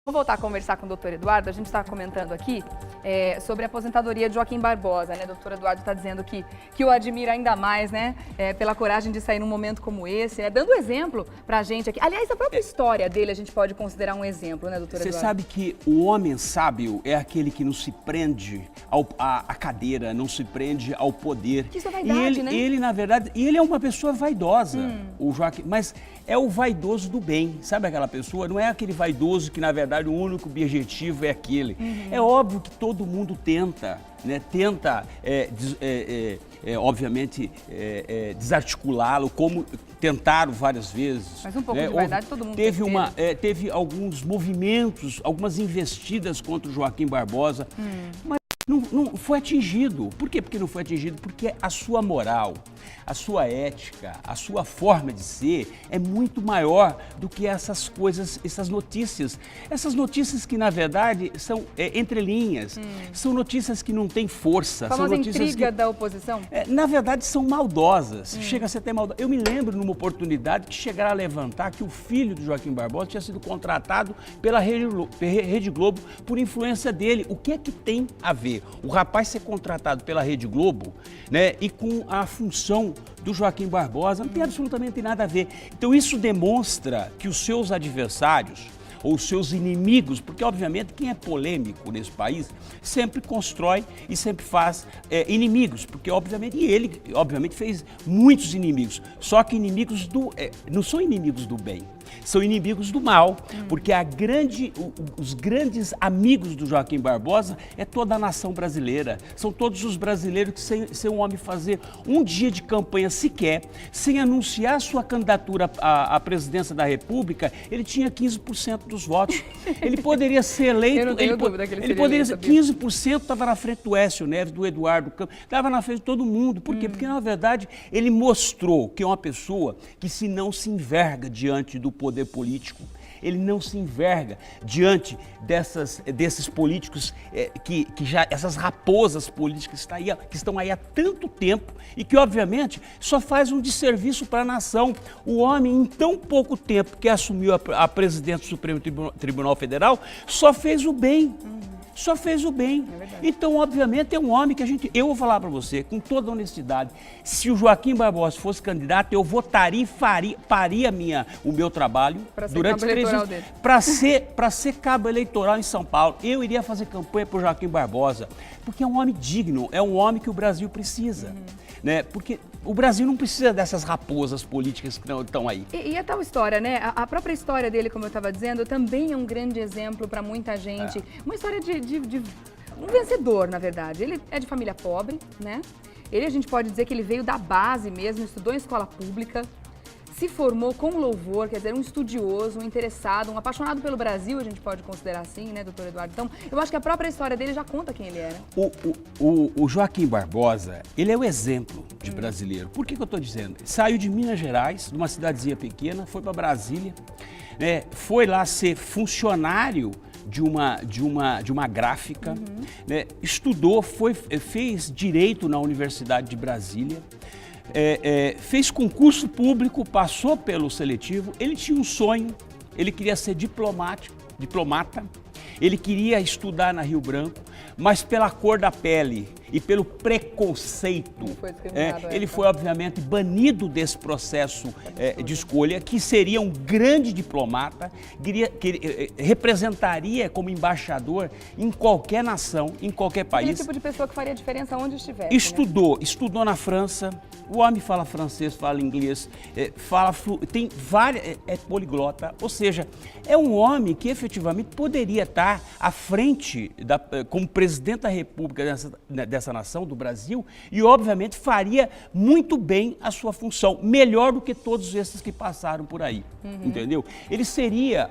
Vou voltar a conversar com o doutor Eduardo. A gente está comentando aqui sobre a aposentadoria de Joaquim Barbosa, né? O doutor Eduardo está dizendo que o admira ainda mais, né? Pela coragem de sair num momento como esse, né? Dando exemplo pra gente aqui. Aliás, a própria história dele a gente pode considerar um exemplo, né, doutor Eduardo? Você sabe que o homem sábio é aquele que não se prende à cadeira, não se prende ao poder. Isso é vaidade, né? Ele, na verdade, ele é uma pessoa vaidosa, o Joaquim, mas é o vaidoso do bem, sabe aquela pessoa? Não é aquele vaidoso que, na verdade, o único objetivo é aquele. É óbvio que todo mundo tenta, né? Obviamente, desarticulá-lo, como tentaram várias vezes. Mas um pouco de vaidade todo mundo teve teve alguns movimentos, algumas investidas contra o Joaquim Barbosa, mas não foi atingido. Por quê? Porque não foi atingido? Porque a sua moral, a sua ética, a sua forma de ser é muito maior do que essas coisas, essas notícias. Essas notícias que, na verdade, são entrelinhas, são notícias que não têm força. Famosa são notícias intriga da oposição? Na verdade, são maldosas. Chega a ser até maldosa. Eu me lembro numa oportunidade que chegaram a levantar que o filho do Joaquim Barbosa tinha sido contratado pela Rede Globo por influência dele. O que é que tem a ver o rapaz ser contratado pela Rede Globo, né, e com a função do Joaquim Barbosa? Não tem absolutamente nada a ver. Então isso demonstra que os seus adversários ou os seus inimigos, porque obviamente quem é polêmico nesse país sempre constrói e sempre faz inimigos, porque obviamente, e ele obviamente fez muitos inimigos, só que inimigos não são inimigos do bem, são inimigos do mal, porque os grandes amigos do Joaquim Barbosa é toda a nação brasileira, são todos os brasileiros que sem um homem fazer um dia de campanha sequer, sem anunciar sua candidatura à presidência da República, ele tinha 15% dos votos. Ele poderia ser eleito, Eu não tenho dúvida que ele seria poderia eleito, ser 15%, estava na frente do Écio Neves, do Eduardo Campos, estava na frente de todo mundo. Por quê? Porque, na verdade, ele mostrou que é uma pessoa que se não se enverga diante do poder político, ele não se enverga diante desses políticos essas raposas políticas que estão aí há tanto tempo e que, obviamente, só faz um desserviço para a nação. O homem, em tão pouco tempo que assumiu a presidência do Supremo Tribunal Federal, só fez o bem. Só fez o bem. Então, obviamente, é um homem que eu vou falar para você, com toda honestidade, se o Joaquim Barbosa fosse candidato, eu votaria e faria o meu trabalho durante 3 anos para ser cabo eleitoral em São Paulo. Eu iria fazer campanha para o Joaquim Barbosa, porque é um homem digno, é um homem que o Brasil precisa. Né? Porque o Brasil não precisa dessas raposas políticas que estão aí. E a tal história, né? A própria história dele, como eu estava dizendo, também é um grande exemplo para muita gente. Uma história de um vencedor, na verdade. Ele é de família pobre, né? A gente pode dizer que ele veio da base mesmo, estudou em escola pública, se formou com louvor, quer dizer, um estudioso, um interessado, um apaixonado pelo Brasil, a gente pode considerar assim, né, doutor Eduardo? Então, eu acho que a própria história dele já conta quem ele era. O Joaquim Barbosa, ele é o exemplo de brasileiro. Por que eu estou dizendo? Saiu de Minas Gerais, de uma cidadezinha pequena, foi para Brasília, né, foi lá ser funcionário de uma gráfica, né, estudou, fez direito na Universidade de Brasília, fez concurso público, passou pelo seletivo. Ele tinha um sonho, ele queria ser diplomata, ele queria estudar na Rio Branco, mas pela cor da pele e pelo preconceito, ele foi obviamente banido desse processo de escolha, que seria um grande diplomata, que representaria como embaixador em qualquer nação, em qualquer país. Aquele tipo de pessoa que faria diferença onde estivesse. Estudou na França, o homem fala francês, fala inglês, tem várias, é poliglota, ou seja, é um homem que efetivamente poderia estar à frente, como presidente da República dessa nação, do Brasil, e obviamente faria muito bem a sua função, melhor do que todos esses que passaram por aí, entendeu? Ele seria,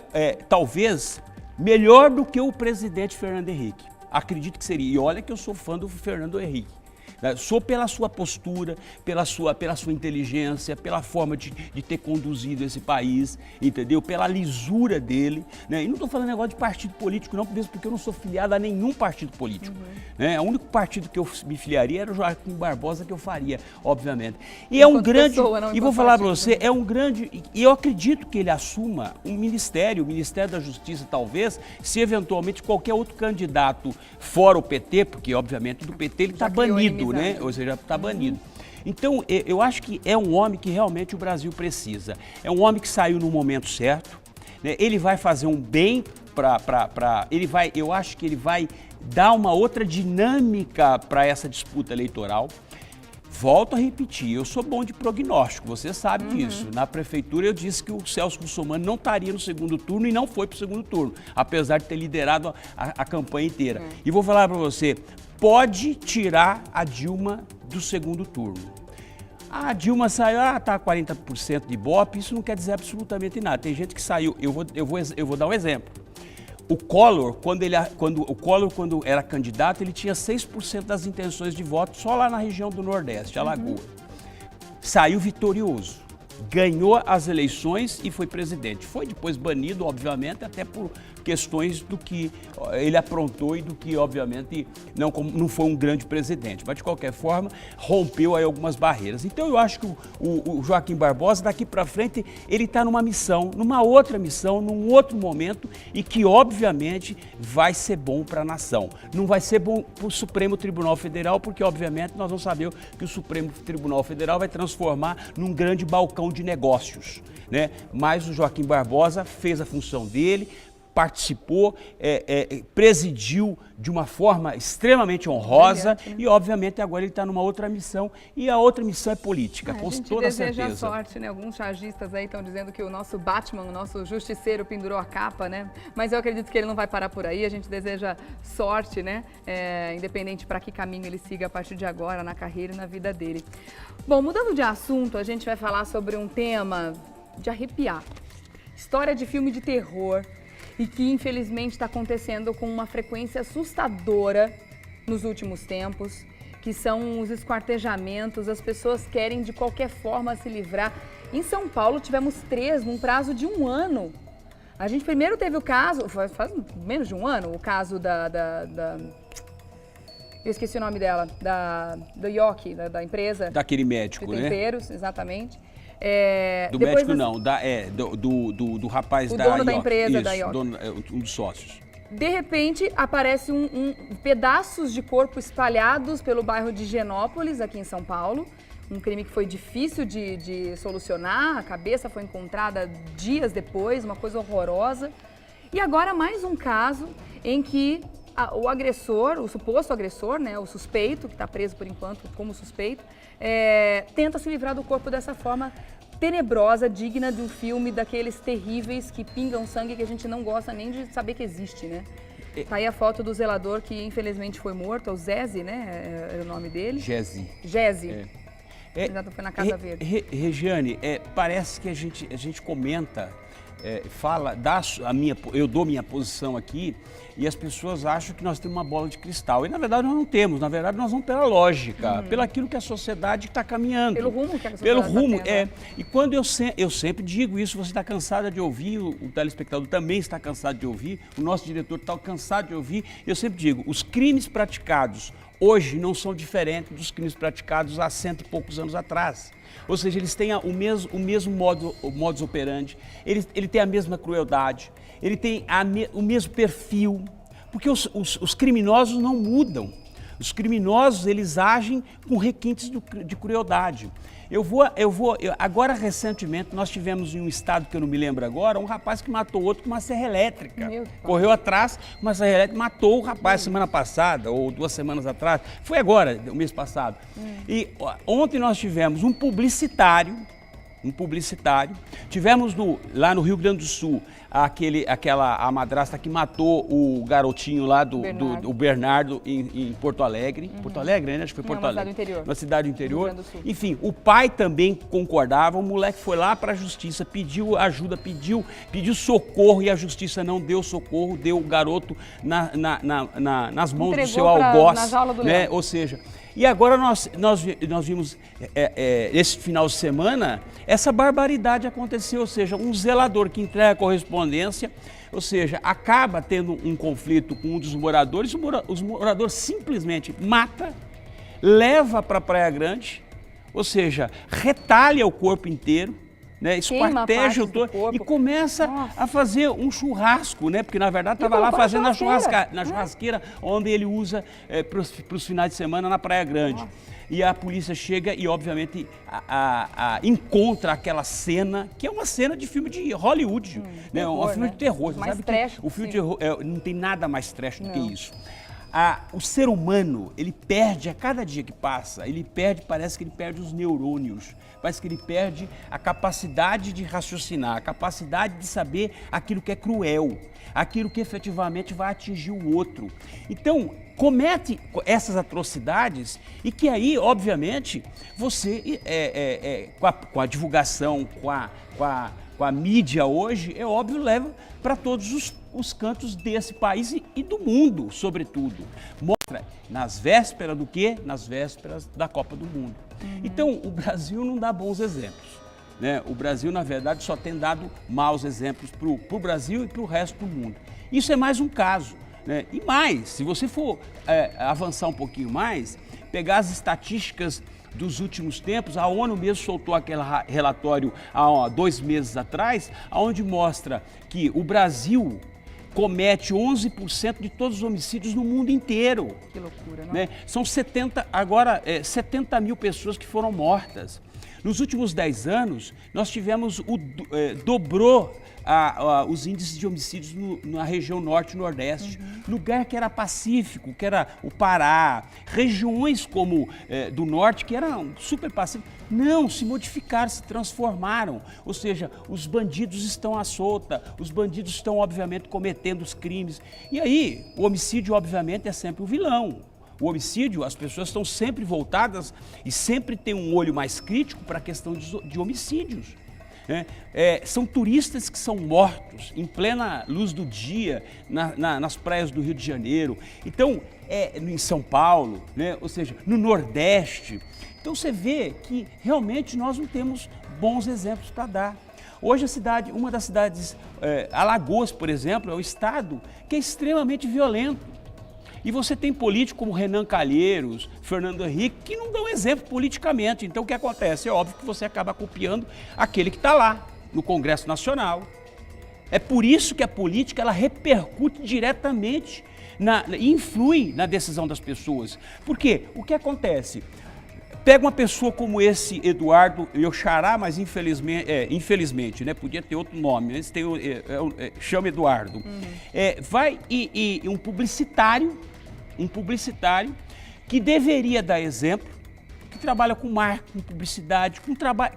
talvez, melhor do que o presidente Fernando Henrique, acredito que seria, e olha que eu sou fã do Fernando Henrique. Sou pela sua postura, pela sua inteligência, pela forma de ter conduzido esse país, entendeu? Pela lisura dele, né? E não estou falando negócio de partido político não, mesmo porque eu não sou filiado a nenhum partido político. Né? O único partido que eu me filiaria era o Joaquim Barbosa, que eu faria, obviamente. E é um grande, e vou falar para você, é um grande, e eu acredito que ele assuma um ministério, o Ministério da Justiça talvez, se eventualmente qualquer outro candidato fora o PT, porque obviamente do PT ele está banido, né? Ou seja, está banido. Então, eu acho que é um homem que realmente o Brasil precisa. É um homem que saiu no momento certo, né? Ele vai fazer um bem eu acho que ele vai dar uma outra dinâmica para essa disputa eleitoral. Volto a repetir, eu sou bom de prognóstico, você sabe disso. Na prefeitura eu disse que o Celso Russomano não estaria no segundo turno e não foi para o segundo turno, apesar de ter liderado a campanha inteira. E vou falar para você, pode tirar a Dilma do segundo turno. A Dilma saiu, tá 40% de Ibope, isso não quer dizer absolutamente nada. Tem gente que saiu, eu vou dar um exemplo. O Collor, quando era candidato, ele tinha 6% das intenções de voto só lá na região do Nordeste, Alagoas. Saiu vitorioso, ganhou as eleições e foi presidente. Foi depois banido, obviamente, até por questões do que ele aprontou e do que, obviamente, não foi um grande presidente. Mas, de qualquer forma, rompeu aí algumas barreiras. Então, eu acho que o Joaquim Barbosa, daqui para frente, ele está numa missão, numa outra missão, num outro momento e que, obviamente, vai ser bom para a nação. Não vai ser bom para o Supremo Tribunal Federal, porque, obviamente, nós vamos saber que o Supremo Tribunal Federal vai transformar num grande balcão de negócios, né? Mas o Joaquim Barbosa fez a função dele, participou, presidiu de uma forma extremamente honrosa e, obviamente, agora ele está numa outra missão e a outra missão é política, com toda certeza. A gente deseja sorte, né? Alguns chargistas aí estão dizendo que o nosso Batman, o nosso justiceiro pendurou a capa, né? Mas eu acredito que ele não vai parar por aí, a gente deseja sorte, né? Independente para que caminho ele siga a partir de agora, na carreira e na vida dele. Bom, mudando de assunto, a gente vai falar sobre um tema de arrepiar. História de filme de terror. E que infelizmente está acontecendo com uma frequência assustadora nos últimos tempos, que são os esquartejamentos, as pessoas querem de qualquer forma se livrar. Em São Paulo tivemos 3 num prazo de 1 ano. A gente primeiro teve o caso, faz menos de 1 ano, o caso eu esqueci o nome dela, do Yoki, da empresa. Daquele médico, de temperos, exatamente. Do médico não, do rapaz da Ioki. O dono da empresa da Ioki. Um dos sócios. De repente, aparece pedaços de corpo espalhados pelo bairro de Genópolis, aqui em São Paulo. Um crime que foi difícil de solucionar, a cabeça foi encontrada dias depois, uma coisa horrorosa. E agora mais um caso em que o agressor, o suposto agressor, né, o suspeito, que está preso por enquanto como suspeito, tenta se livrar do corpo dessa forma tenebrosa, digna de um filme daqueles terríveis que pingam sangue que a gente não gosta nem de saber que existe, né? Tá aí a foto do zelador que infelizmente foi morto, é o Zeze, né? É o nome dele. Gezi. Exato, foi na Casa Verde. Regiane, parece que a gente comenta, eu dou minha posição aqui e as pessoas acham que nós temos uma bola de cristal. E na verdade nós não temos, na verdade nós vamos pela lógica, pelo aquilo que a sociedade está caminhando. Pelo rumo que a sociedade está tendo. E quando eu sempre digo isso, você está cansada de ouvir, o telespectador também está cansado de ouvir, o nosso diretor está cansado de ouvir, eu sempre digo, os crimes praticados hoje não são diferentes dos crimes praticados há 100 e poucos anos atrás. Ou seja, eles têm o mesmo modus operandi, ele tem a mesma crueldade, ele tem o mesmo perfil, porque os criminosos não mudam. Os criminosos, eles agem com requintes de crueldade. Agora, recentemente, nós tivemos em um estado que eu não me lembro agora, um rapaz que matou outro com uma serra elétrica. Correu atrás, uma serra elétrica, matou o rapaz semana passada, ou 2 semanas atrás. Foi agora, o mês passado. E ontem nós tivemos um publicitário, tivemos lá no Rio Grande do Sul, a madrasta que matou o garotinho lá do Bernardo em Porto Alegre. Porto Alegre, né? Acho que foi Porto Alegre. Na cidade do interior. Enfim, o pai também concordava, o moleque foi lá para a justiça, pediu ajuda, pediu socorro e a justiça não deu socorro, deu o garoto nas mãos do seu algoz, né? Ou seja, E agora nós vimos, esse final de semana, essa barbaridade aconteceu, ou seja, um zelador que entrega a correspondência, ou seja, acaba tendo um conflito com um dos moradores, os moradores simplesmente mata, leva para Praia Grande, ou seja, retalha o corpo inteiro, né, esquarteja o todo e começa a fazer um churrasco, né? Porque na verdade estava lá fazendo na churrasqueira, onde ele usa para os finais de semana na Praia Grande. E a polícia chega e obviamente encontra aquela cena, que é uma cena de filme de Hollywood, né? Um filme de terror. Você sabe que o filme de terror não tem nada mais trash do que isso. O ser humano, ele perde, a cada dia que passa, parece que ele perde os neurônios, parece que ele perde a capacidade de raciocinar, a capacidade de saber aquilo que é cruel, aquilo que efetivamente vai atingir o outro. Então, comete essas atrocidades e que aí, obviamente, você, com a divulgação, com a mídia hoje, é óbvio, leva para todos os cantos desse país e do mundo, sobretudo. Mostra nas vésperas do quê? Nas vésperas da Copa do Mundo. Então, o Brasil não dá bons exemplos, né? O Brasil, na verdade, só tem dado maus exemplos para o Brasil e para o resto do mundo. Isso é mais um caso, né? E mais, se você for avançar um pouquinho mais, pegar as estatísticas dos últimos tempos, a ONU mesmo soltou aquele relatório há 2 meses atrás, onde mostra que o Brasil comete 11% de todos os homicídios no mundo inteiro. Que loucura, não? Né? São 70 mil pessoas que foram mortas. Nos últimos 10 anos, nós tivemos, dobrou os índices de homicídios na região norte e nordeste. Lugar que era pacífico, que era o Pará, regiões como do norte, que eram super pacíficas, não, se modificaram, se transformaram. Ou seja, os bandidos estão à solta, os bandidos estão, obviamente, cometendo os crimes. E aí, o homicídio, obviamente, é sempre o vilão. O homicídio, as pessoas estão sempre voltadas e sempre tem um olho mais crítico para a questão de homicídios. Né? São turistas que são mortos em plena luz do dia nas praias do Rio de Janeiro. Então, em São Paulo, né? Ou seja, no Nordeste. Então você vê que realmente nós não temos bons exemplos para dar. Hoje uma das cidades, Alagoas, por exemplo, é o estado que é extremamente violento. E você tem políticos como Renan Calheiros, Fernando Henrique, que não dão exemplo politicamente. Então o que acontece? É óbvio que você acaba copiando aquele que está lá, no Congresso Nacional. É por isso que a política ela repercute diretamente, influi na decisão das pessoas. Por quê? O que acontece? Pega uma pessoa como esse Eduardo, eu xará, mas infelizmente, né? Podia ter outro nome, mas chama Eduardo. Vai e um publicitário que deveria dar exemplo, que trabalha com marketing, publicidade,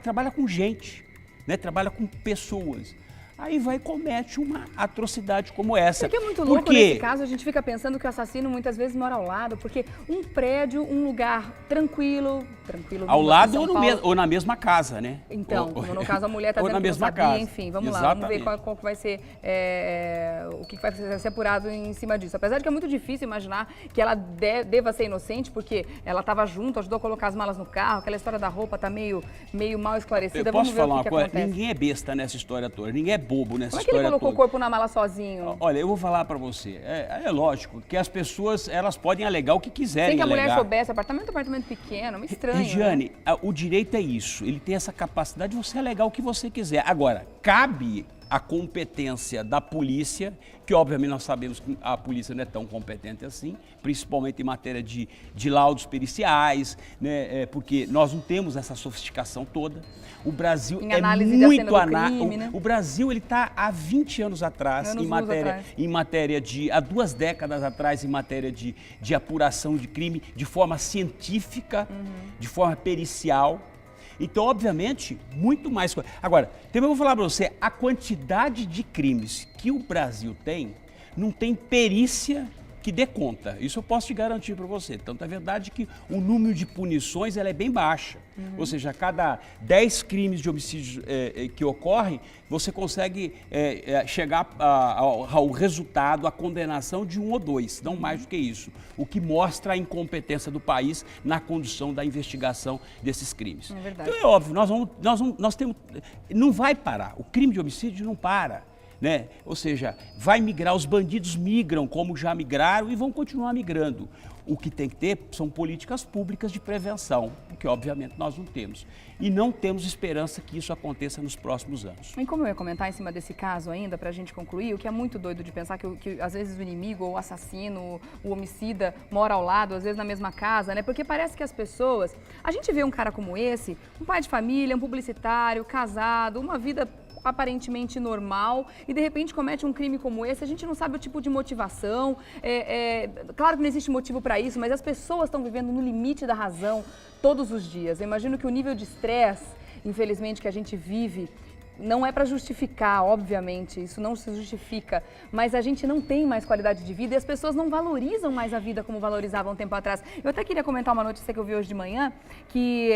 trabalha com gente, né? Trabalha com pessoas. Aí vai e comete uma atrocidade como essa. Porque é muito louco nesse caso, a gente fica pensando que o assassino muitas vezes mora ao lado, porque um prédio, um lugar tranquilo ao lado ou na mesma casa, né? Então, como no caso a mulher está dizendo que não sabia, enfim, vamos lá, vamos ver qual que vai ser, o que vai ser apurado em cima disso. Apesar de que é muito difícil imaginar que ela deva ser inocente, porque ela estava junto, ajudou a colocar as malas no carro, aquela história da roupa está meio mal esclarecida. Vamos ver o que acontece. Ninguém é besta nessa história toda, ninguém é bobo nessa história toda. Como é que ele colocou o corpo na mala sozinho? Olha, eu vou falar pra você, é lógico que as pessoas, elas podem alegar o que quiserem. Sem que a mulher soubesse, apartamento pequeno, estranho. Regiane, né? O direito é isso, ele tem essa capacidade de você alegar o que você quiser. Agora, cabe a competência da polícia, que obviamente nós sabemos que a polícia não é tão competente assim, principalmente em matéria de laudos periciais, né? Porque nós não temos essa sofisticação toda. O Brasil O Brasil ele está há 20 anos atrás, em matéria de, há 2 décadas atrás, em matéria de apuração de crime, de forma científica, de forma pericial. Então, obviamente, muito mais coisa. Agora, também vou falar para você, a quantidade de crimes que o Brasil tem, não tem perícia que dê conta. Isso eu posso te garantir para você. Tanto é verdade que o número de punições ela é bem baixa. Ou seja, a cada 10 crimes de homicídio que ocorrem, você consegue chegar ao resultado, à condenação de 1 ou 2, não mais do que isso. O que mostra a incompetência do país na condução da investigação desses crimes. É verdade. Então é óbvio, nós temos, não vai parar. O crime de homicídio não para. Né? Ou seja, vai migrar, os bandidos migram como já migraram e vão continuar migrando. O que tem que ter são políticas públicas de prevenção, que obviamente nós não temos. E não temos esperança que isso aconteça nos próximos anos. E como eu ia comentar em cima desse caso ainda, para a gente concluir, o que é muito doido de pensar que às vezes o inimigo, ou o assassino, o homicida mora ao lado, às vezes na mesma casa, né? Porque parece que as pessoas... A gente vê um cara como esse, um pai de família, um publicitário, casado, uma vida aparentemente normal e de repente comete um crime como esse, a gente não sabe o tipo de motivação, claro que não existe motivo para isso, mas as pessoas estão vivendo no limite da razão todos os dias. Eu imagino que o nível de estresse, infelizmente, que a gente vive, não é para justificar, obviamente, isso não se justifica, mas a gente não tem mais qualidade de vida e as pessoas não valorizam mais a vida como valorizavam um tempo atrás. Eu até queria comentar uma notícia que eu vi hoje de manhã, que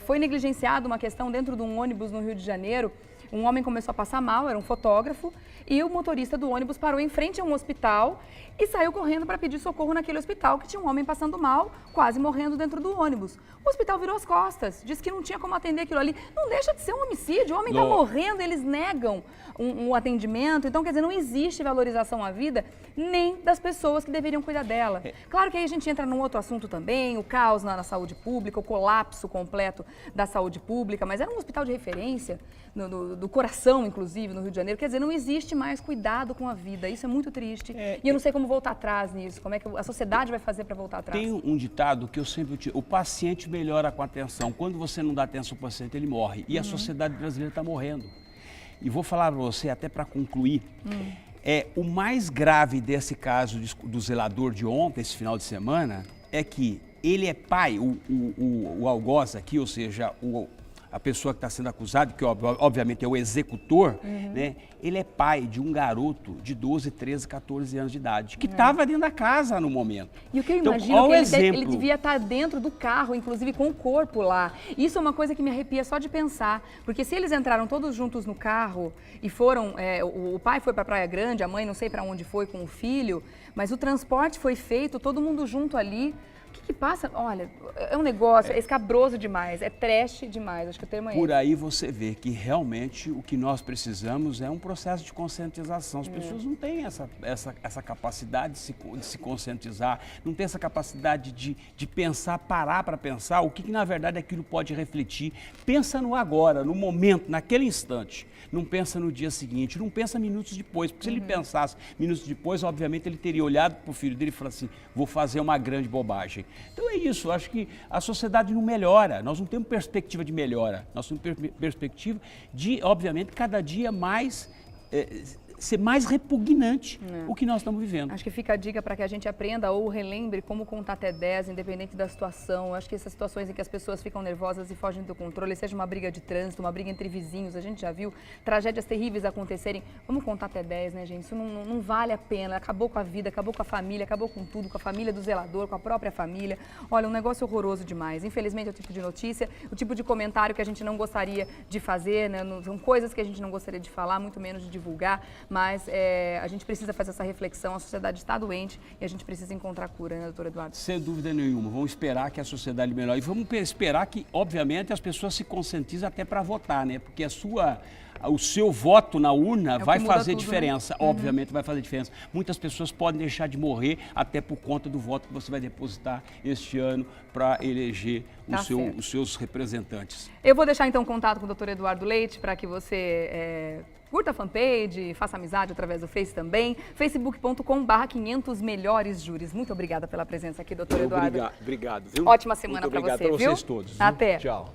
foi negligenciada uma questão dentro de um ônibus no Rio de Janeiro. Um homem começou a passar mal, era um fotógrafo, e o motorista do ônibus parou em frente a um hospital e saiu correndo para pedir socorro naquele hospital, que tinha um homem passando mal, quase morrendo dentro do ônibus. O hospital virou as costas, disse que não tinha como atender aquilo ali. Não deixa de ser um homicídio, o homem está morrendo, eles negam um atendimento. Então, quer dizer, não existe valorização à vida nem das pessoas que deveriam cuidar dela. Claro que aí a gente entra num outro assunto também, o caos na saúde pública, o colapso completo da saúde pública, mas era um hospital de referência, do coração, inclusive, no Rio de Janeiro. Quer dizer, não existe mais cuidado com a vida. Isso é muito triste. E eu não sei como voltar atrás nisso, como é que a sociedade vai fazer para voltar atrás. Tem um ditado que eu sempre utilizo: o paciente melhora com a atenção. Quando você não dá atenção ao paciente, ele morre. E a sociedade brasileira está morrendo. E vou falar para você, até para concluir, o mais grave desse caso do zelador de ontem, esse final de semana, é que ele é pai, o algoz aqui, ou seja, a pessoa que está sendo acusada, que obviamente é o executor, né? Ele é pai de um garoto de 12, 13, 14 anos de idade, que estava dentro da casa no momento. E o que eu imagino que ele devia estar dentro do carro, inclusive com o corpo lá. Isso é uma coisa que me arrepia só de pensar, porque se eles entraram todos juntos no carro e foram, o pai foi para Praia Grande, a mãe não sei para onde foi com o filho, mas o transporte foi feito, todo mundo junto ali. O que passa? Olha, é um negócio, é escabroso demais, é trash demais, acho que o termo é esse. Por aí você vê que realmente o que nós precisamos é um processo de conscientização. As pessoas não têm essa capacidade de se conscientizar, não têm essa capacidade de pensar, parar para pensar o que na verdade aquilo pode refletir. Pensa no agora, no momento, naquele instante. Não pensa no dia seguinte, não pensa minutos depois, porque se ele pensasse minutos depois, obviamente ele teria olhado para o filho dele e falado assim: vou fazer uma grande bobagem. Então é isso, eu acho que a sociedade não melhora, nós não temos perspectiva de melhora, nós temos perspectiva de, obviamente, cada dia mais ser mais repugnante o que nós estamos vivendo. Acho que fica a dica para que a gente aprenda ou relembre como contar até 10, independente da situação. Acho que essas situações em que as pessoas ficam nervosas e fogem do controle, seja uma briga de trânsito, uma briga entre vizinhos, a gente já viu tragédias terríveis acontecerem. Vamos contar até 10, né, gente? Isso não vale a pena. Acabou com a vida, acabou com a família, acabou com tudo, com a família do zelador, com a própria família. Olha, um negócio horroroso demais. Infelizmente é o tipo de notícia, o tipo de comentário que a gente não gostaria de fazer, né? São coisas que a gente não gostaria de falar, muito menos de divulgar. Mas a gente precisa fazer essa reflexão, a sociedade está doente e a gente precisa encontrar cura, né, doutor Eduardo? Sem dúvida nenhuma, vamos esperar que a sociedade melhore e vamos esperar que, obviamente, as pessoas se conscientizem até para votar, né? Porque o seu voto na urna vai fazer diferença, né? Obviamente vai fazer diferença. Muitas pessoas podem deixar de morrer até por conta do voto que você vai depositar este ano para eleger os seus representantes. Eu vou deixar então contato com o doutor Eduardo Leite para que você curta a fanpage, faça amizade através do Face também, facebook.com/500 melhores júris. Muito obrigada pela presença aqui, doutor Eduardo. Obrigado, viu? Ótima semana para você, viu? Obrigado para vocês todos. Até. Tchau.